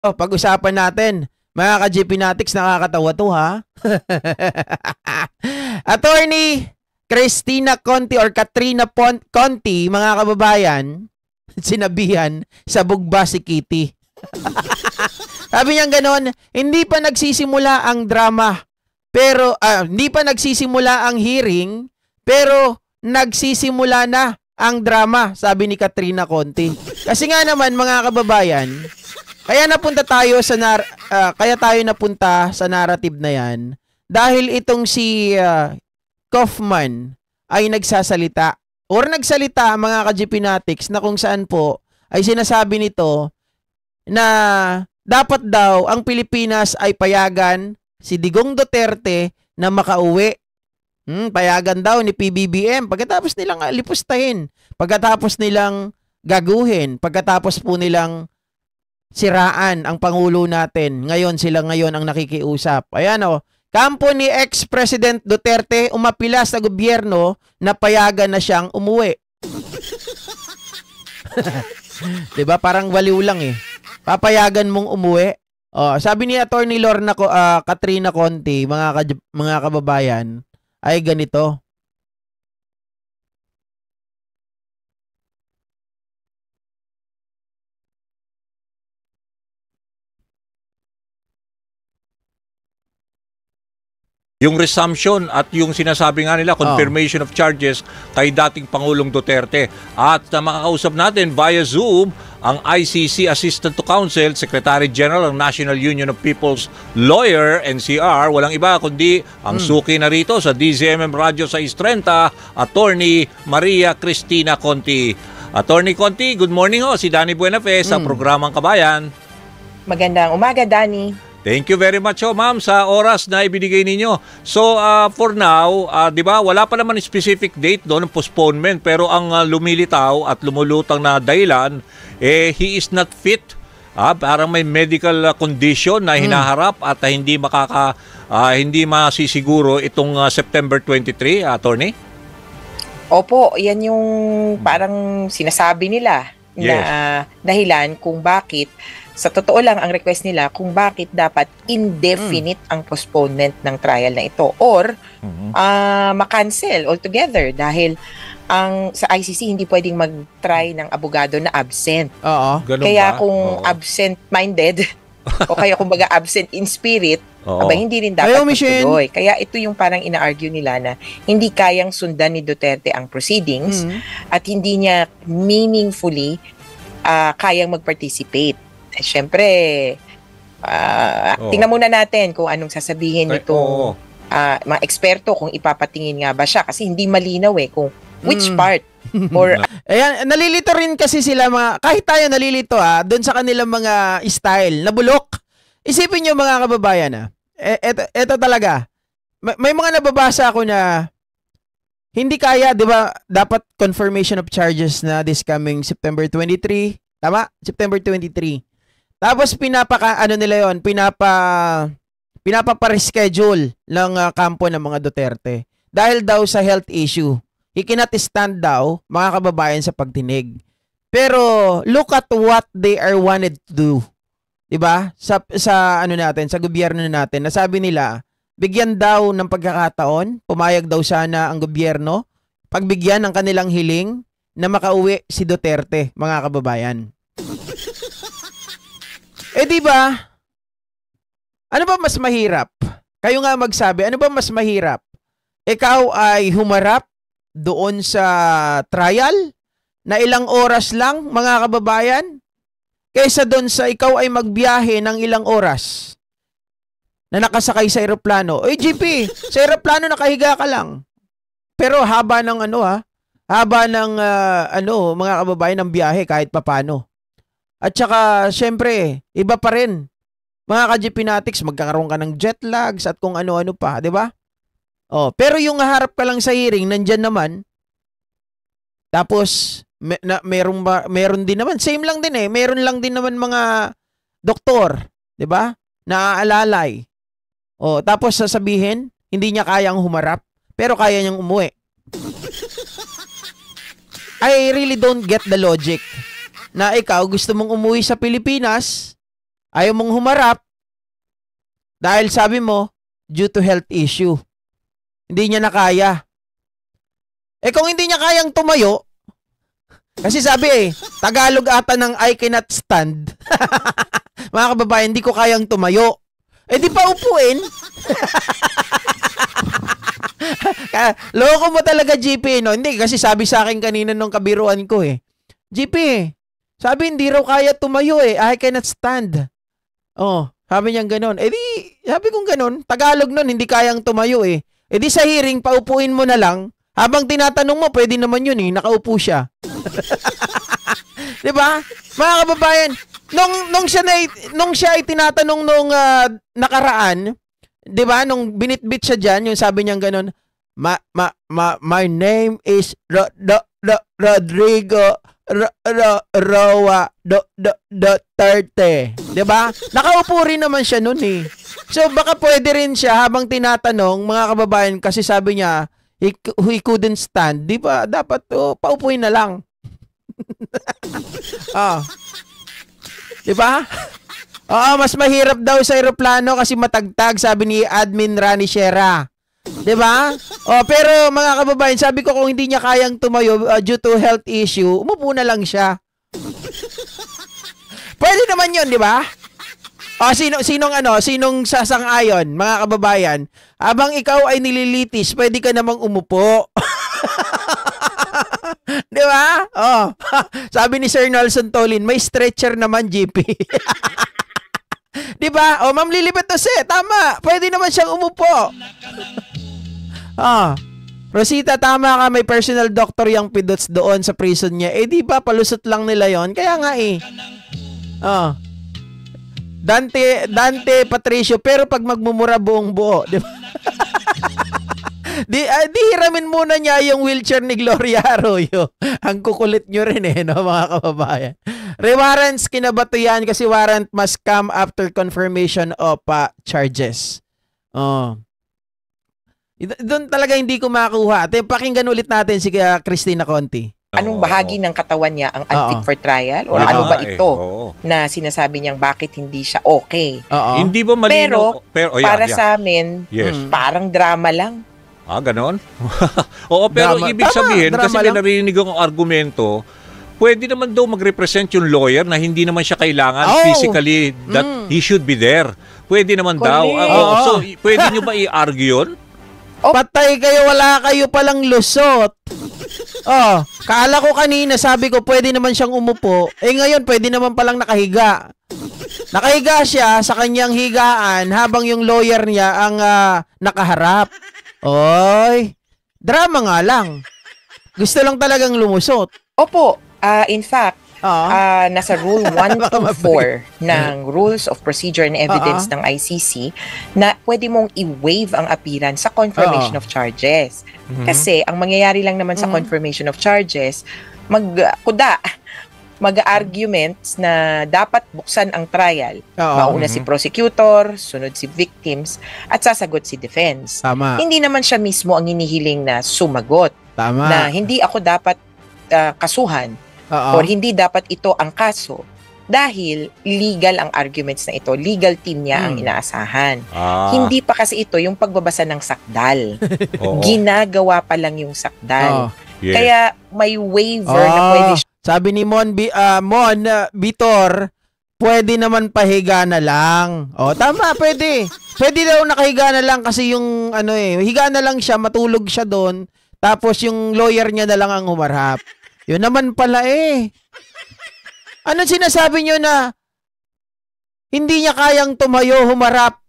pag-usapan natin. Mga ka-GP Natics, nakakatawa to ha. Attorney Christina Conti or Katrina Conti, mga kababayan, sinabihan sa bugba si Kitty. Sabi niya ganon, hindi pa nagsisimula ang drama. Pero, hindi pa nagsisimula ang hearing, pero nagsisimula na ang drama, sabi ni Katrina Conti. Kasi nga naman, mga kababayan, kaya tayo napunta sa narrative na yan dahil itong si Kaufman ay nagsasalita or nagsalita, mga ka-GP Natics, na kung saan po ay sinasabi nito na dapat daw ang Pilipinas ay payagan si Digong Duterte na makauwi. Payagan daw ni PBBM pagkatapos nilang lipustahin, pagkatapos nilang gaguhin, pagkatapos po nilang siraan ang Pangulo natin. Ngayon ang nakikiusap. Ayan o. Kampo ni ex-President Duterte umapila sa gobyerno na payagan na siyang umuwi. Diba? Parang waliw lang eh. Papayagan mong umuwi. Sabi ni Attorney Katrina Conti, mga kababayan, ay ganito. Yung resumption at yung sinasabi nga nila, confirmation of charges kay dating Pangulong Duterte. At makakausap natin via Zoom ang ICC Assistant to Counsel, Secretary General ng National Union of People's Lawyer, NCR. Walang iba kundi ang suki na rito sa DZMM Radio sa 630, Attorney Maria Cristina Conti. Attorney Conti, good morning ho. Si Danny Buenafe sa programang Kabayan. Magandang umaga, Danny. Thank you very much, ma'am, sa oras na ibinigay ninyo. So, for now, di ba, wala pa naman specific date doon ng postponement, pero ang lumilitaw at lumulutang na dahilan, he is not fit. Parang may medical condition na hinaharap at hindi masisiguro itong September 23, attorney? Opo, yan yung parang sinasabi nila na dahilan kung bakit. Sa totoo lang, ang request nila kung bakit dapat indefinite ang postponement ng trial na ito or makancel altogether dahil sa ICC hindi pwedeng mag-try ng abogado na absent. Kaya kung absent-minded o kaya kumbaga absent in spirit, hindi rin dapat magtuloy. Kaya ito yung parang ina-argue nila na hindi kayang sundan ni Duterte ang proceedings at hindi niya meaningfully kayang mag-participate. Siyempre, tingnan muna natin kung anong sasabihin nitong mga eksperto, kung ipapatingin nga ba siya. Kasi hindi malinaw kung which part. Or ayan, nalilito rin kasi sila kahit tayo nalilito doon sa kanilang mga style, nabulok. Isipin nyo mga kababayan eto talaga. May mga nababasa ako na hindi kaya, di ba, dapat confirmation of charges na this coming September 23. Tama? September 23. Tapos pinapa-reschedule ng kampo ng mga Duterte dahil daw sa health issue. He cannot stand daw, mga kababayan, sa pagtinig. Pero look at what they are wanted to do. 'Di ba? Sa gobyerno natin. Nasabi nila, bigyan daw ng pagkakataon, pumayag daw sana ang gobyerno, pagbigyan ng kanilang hiling na makauwi si Duterte, mga kababayan. Di ba? Ano ba mas mahirap? Kayo nga magsabi, ano ba mas mahirap? Ikaw ay humarap doon sa trial na ilang oras lang, mga kababayan, kaysa doon sa ikaw ay magbiyahe ng ilang oras na nakasakay sa eroplano. GP, sa eroplano nakahiga ka lang. Pero haba ng mga kababayan ng biyahe kahit papano. At saka, syempre, iba pa rin. Mga ka-GP Natics, magkakaroon ka ng jet lags at kung ano-ano pa, di ba? Pero yung harap ka lang sa hearing, nandyan naman. Tapos, meron din naman. Same lang din Meron lang din naman mga doktor, di ba? Naaalalay. Tapos sasabihin, hindi niya kayang humarap, pero kaya niyang umuwi. I really don't get the logic na ikaw gusto mong umuwi sa Pilipinas, Ayaw mong humarap dahil sabi mo, due to health issue. Hindi niya na kaya. Kung hindi niya kayang tumayo, kasi sabi Tagalog ata ng I cannot stand. Mga kababayan, hindi ko kayang tumayo. Di pa upuin. Loko mo talaga, GP, no? Hindi, kasi sabi sa akin kanina nung kabiruan ko GP, sabi hindi raw kaya tumayo I cannot stand. Sabi niya gano'n. Sabi kong gano'n, Tagalog nun, hindi kayang tumayo di sa hearing, paupuin mo na lang. Habang tinatanong mo, pwede naman yun nakaupo siya. Diba? Mga kababayan, nung siya ay tinatanong nung nakaraan, diba, nung binitbit siya dyan, yung sabi niya gano'n, my name is Rodrigo Roa Duterte. Diba? Nakaupo rin naman siya nun So baka pwede rin siya habang tinatanong, mga kababayan, kasi sabi niya, he couldn't stand. Diba? Dapat paupuin na lang. Diba? Mas mahirap daw sa eroplano kasi matagtag, sabi ni Admin Rani Shera. Diba? Pero mga kababayan, sabi ko kung hindi niya kayang tumayo due to health issue, umupo na lang siya. Pwede naman yun, di ba? Sinong sasang-ayon, mga kababayan? Habang ikaw ay nililitis, pwede ka namang umupo. Di ba? Sabi ni Sir Nelson Tolin, may stretcher naman, GP. Di ba? Ma'am Lilibet Jose, tama. Pwede naman siyang umupo. Rosita, tama ka, may personal doctor yung pidots doon sa prison niya. Di ba, palusot lang nila yon. Kaya nga Dante Patricio, pero pag magmumura buong buo, di ba? di hiramin muna niya yung wheelchair ni Gloria Arroyo. Ang kukulit nyo rin no, mga kababayan. Rewarrants kinabato yan kasi warrant must come after confirmation of charges. Doon talaga hindi ko makuha. Pakinggan ulit natin si Christina Conti. Anong bahagi ng katawan niya ang unfit for trial? O ano ba ito na sinasabi niyang bakit hindi siya okay? Hindi ba malino? Pero para sa amin, parang drama lang. Ganon? Pero drama. Ibig sabihin, kasi may narinig akong argumento, pwede naman daw mag-represent yung lawyer na hindi naman siya kailangan physically that he should be there. Pwede naman daw. So, pwede nyo ba i-argue yun? Patay kayo, wala kayo palang lusot. Kala ko kanina, sabi ko, pwede naman siyang umupo. Ngayon, pwede naman palang nakahiga. Nakahiga siya sa kanyang higaan habang yung lawyer niya ang nakaharap. Drama nga lang. Gusto lang talagang lumusot. Opo. In fact, nasa Rule 124 ng Rules of Procedure and Evidence ng ICC na pwede mong i-waive ang appearance sa confirmation of charges. Kasi ang mangyayari lang naman sa confirmation of charges, mag-arguments na dapat buksan ang trial. Mauna si prosecutor, sunod si victims, at sasagot si defense. Tama. Hindi naman siya mismo ang hinihiling na sumagot. Tama. Na hindi ako dapat kasuhan. Or hindi dapat ito ang kaso dahil legal ang arguments na ito. Legal team niya ang inaasahan. Hindi pa kasi ito yung pagbabasa ng sakdal. Ginagawa pa lang yung sakdal. Yes. Kaya may waiver na pwede siya. Sabi ni Mon Vitor, pwede naman pahiga na lang. Tama, pwede. Pwede daw nakahiga na lang kasi yung higa na lang siya, matulog siya doon. Tapos yung lawyer niya na lang ang humarap. Yun naman pala Ano sinasabi nyo na hindi niya kayang tumayo, humarap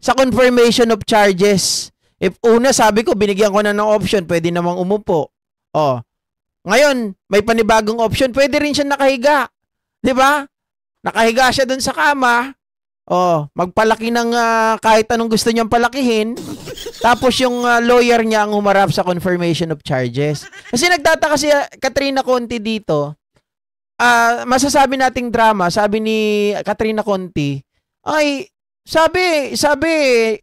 sa confirmation of charges? If una, sabi ko, binigyan ko na ng option, pwede namang umupo. Ngayon, may panibagong option, pwede rin siya nakahiga. Diba? Nakahiga siya dun sa kama. Magpalaki ng kahit anong gusto niyang palakihin. Tapos yung lawyer niya ang humarap sa confirmation of charges. Kasi nagtataka si Katrina Conti dito. Masasabi nating drama, sabi ni Katrina Conti, sabi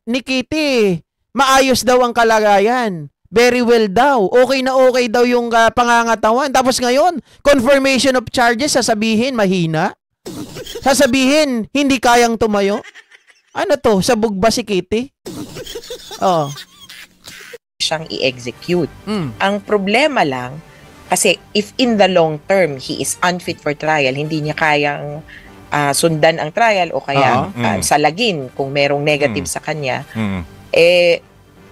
ni Kitty, maayos daw ang kalagayan. Very well daw. Okay na okay daw yung pangangatawan. Tapos ngayon, confirmation of charges, sasabihin, mahina. Sasabihin, hindi kayang tumayo? Ano to? Sabog ba si Kitty? Oh. Siyang i-execute. Ang problema lang, kasi if in the long term, he is unfit for trial, hindi niya kayang sundan ang trial o kaya salagin kung merong negative sa kanya,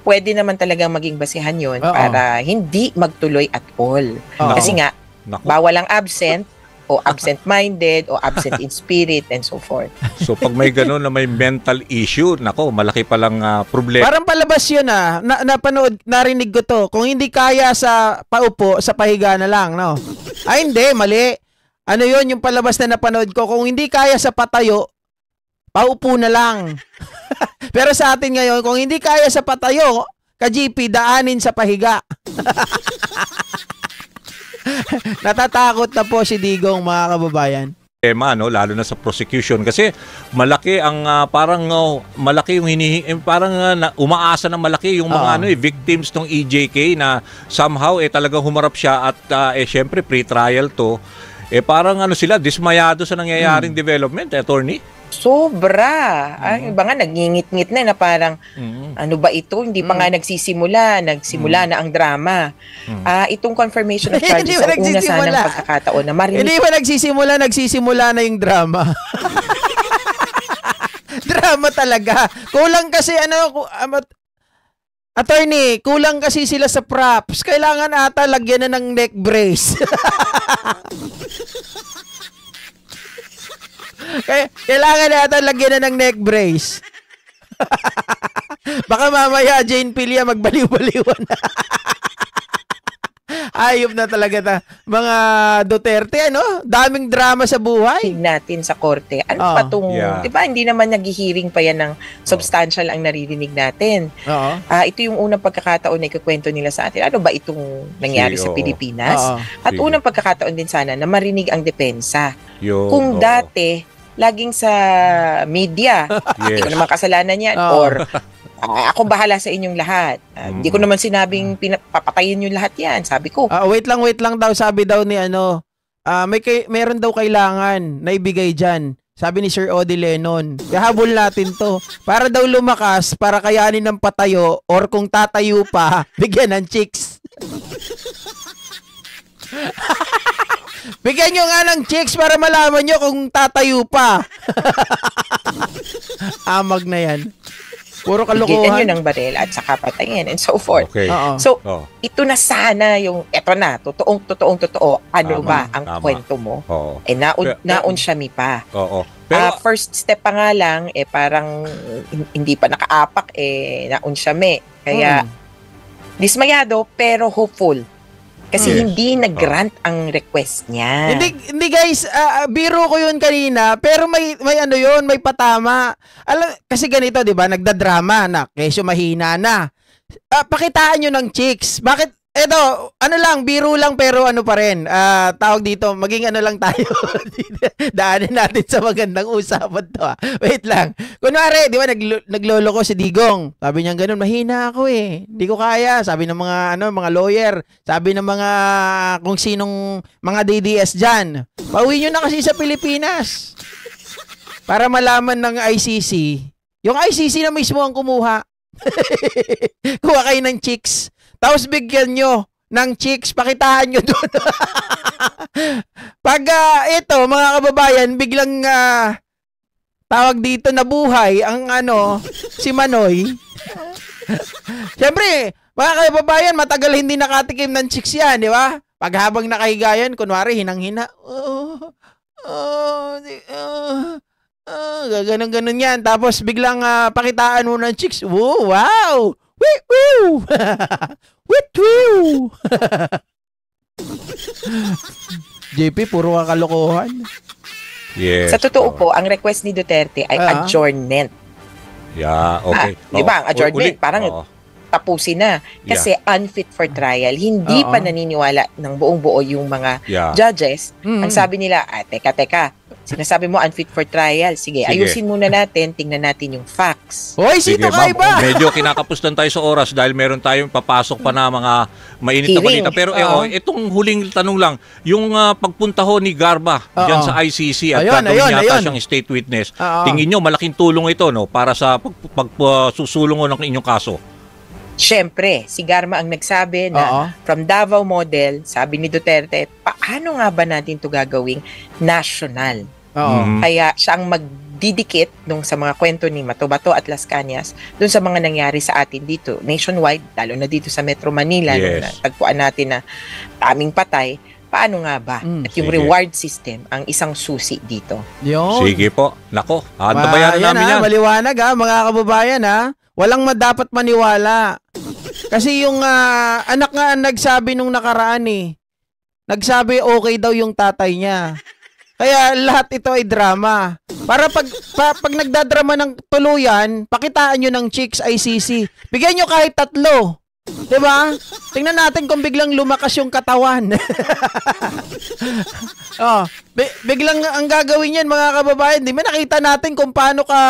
pwede naman talagang maging basihan yun para hindi magtuloy at all. Kasi nga, bawal ang absent, o absent-minded, o absent in spirit, and so forth. So pag may gano'n na may mental issue, nako, malaki palang problema. Parang palabas yun napanood, narinig ko to. Kung hindi kaya sa paupo, sa pahiga na lang, no? Ay hindi, mali. Ano yun, yung palabas na napanood ko, kung hindi kaya sa patayo, paupo na lang. Pero sa atin ngayon, kung hindi kaya sa patayo, ka-GP, daanin sa pahiga. Natatakot na po si Digong, mga kababayan. No, lalo na sa prosecution kasi malaki ang malaki yung umaasa ng malaki yung mga victims ng EJK na somehow talagang humarap siya at syempre pre-trial to. Parang sila dismayado sa nangyayaring development, attorney. Sobra. Ang iba nga nagngingit-ngit na parang ano ba ito? Hindi pa nga nagsimula na ang drama. Itong confirmation of charges ang una sanang pagkakataon na marinig. Hindi pa nagsisimula na yung drama. Drama talaga. Kulang kasi attorney, kulang kasi sila sa props. Kailangan ata lagyan na ng neck brace. Kailangan natin lagyan na ng neck brace. Baka mamaya Jane Pilia magbaliw-baliwan na. Ayop na talaga mga Duterte, daming drama sa buhay. Natin sa korte. Ano pa itong, di ba, hindi naman nag-hearing pa yan ng substantial ang naririnig natin. Ito yung unang pagkakataon na ikukwento nila sa atin. Ano ba itong nangyari sa Pilipinas? At unang pagkakataon din sana na marinig ang depensa. Kung dati, laging sa media, hindi ko naman kasalanan yan, or ako bahala sa inyong lahat. Hindi ko naman sinabing papatayin yung lahat yan. Sabi ko. Wait lang daw. Sabi daw ni meron daw kailangan na ibigay dyan. Sabi ni Sir Odi Lennon. Kahabol natin to. Para daw lumakas, para kayanin ng patayo, or kung tatayo pa, bigyan ng chicks. Bigyan nyo nga ng chicks para malaman nyo kung tatayo pa. Amag na yan. Puro kalokohan. Bigyan nyo ng baril at saka patayin and so forth. Okay. So, ito na sana yung, totoo. Ano ba ang kwento mo? Naun siya mi pa. Pero, first step pa nga lang, parang hindi pa nakaapak, naun siya mi. Kaya, dismayado pero hopeful. Kasi hindi nag-grant ang request niya. Hindi guys, biro ko yun kanina, pero may may patama. Kasi ganito, 'di ba? Nagdadrama na, kesyo mahina na. Pakitaan niyo ng chicks. Bakit eto, biro lang pero pa rin. Tawag dito, maging lang tayo. Daanin natin sa magandang usapan to. Wait lang. Kunwari, di ba, naglolo ko si Digong. Sabi niya ganun, mahina ako Hindi ko kaya. Sabi ng mga lawyer. Sabi ng mga, kung sinong mga DDS dyan. Pauwi nyo na kasi sa Pilipinas. Para malaman ng ICC. Yung ICC na mismo ang kumuha. Kuha kayo ng chicks. Tapos bigyan nyo ng chicks, pakitaan nyo doon. Pag ito, mga kababayan, biglang tawag dito na buhay ang si Manoy. Siyempre, mga kababayan, matagal hindi nakatikim ng chicks yan, di ba? Pag habang nakahiga yan, kunwari, hinang-hina. Ganun yan. Tapos biglang pakitaan mo ng chicks. Wow! Woo! Woo! JP, puro kalokohan. Yes. Sa totoo po, ang request ni Duterte ay adjournment. Yeah, okay. Di ba? Ang adjournment, parang tapusin na. Kasi unfit for trial. Hindi pa naniniwala ng buong buo yung mga judges. Ang sabi nila, teka, sinasabi mo unfit for trial. Sige, ayusin muna natin, tingnan natin yung facts. Hoy, Sito Kaiba! Medyo kinakapustan tayo sa oras dahil meron tayong papasok pa na mga mainit na balita. Pero itong huling tanong lang, yung pagpunta ho ni Garma dyan sa ICC at gagawin yata siyang state witness, tingin nyo malaking tulong ito no para sa pagsusulong ng inyong kaso? Siyempre, si Garma ang nagsabi na from Davao model, sabi ni Duterte, paano nga ba natin ito gagawing national? Kaya siya ang magdidikit nung sa mga kwento ni Matobato at Las Cañas dun sa mga nangyari sa atin dito, nationwide, lalo na dito sa Metro Manila, nung natagpuan natin na daming patay. Paano nga ba? At yung reward system ang isang susi dito. Sige po. Nako, antabayan namin yan. Maliwanag mga kababayan Walang dapat maniwala. Kasi yung anak nga nagsabi nung nakaraan nagsabi okay daw yung tatay niya. Kaya lahat ito ay drama. Para pag nagdadrama ng tuluyan, pakitaan nyo ng Chicks ICC. Bigyan nyo kahit 3. Diba? Tingnan natin kung biglang lumakas yung katawan. Biglang ang gagawin yan mga kababayan. Di ba nakita natin kung paano ka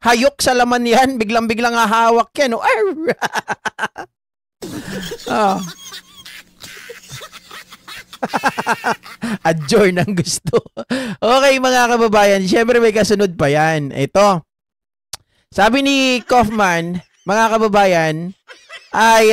hayok sa laman yan? Biglang hahawak yan. Adjourn ang gusto. Okay mga kababayan, syempre may kasunod pa yan. Ito. Sabi ni Kaufman, mga kababayan, ay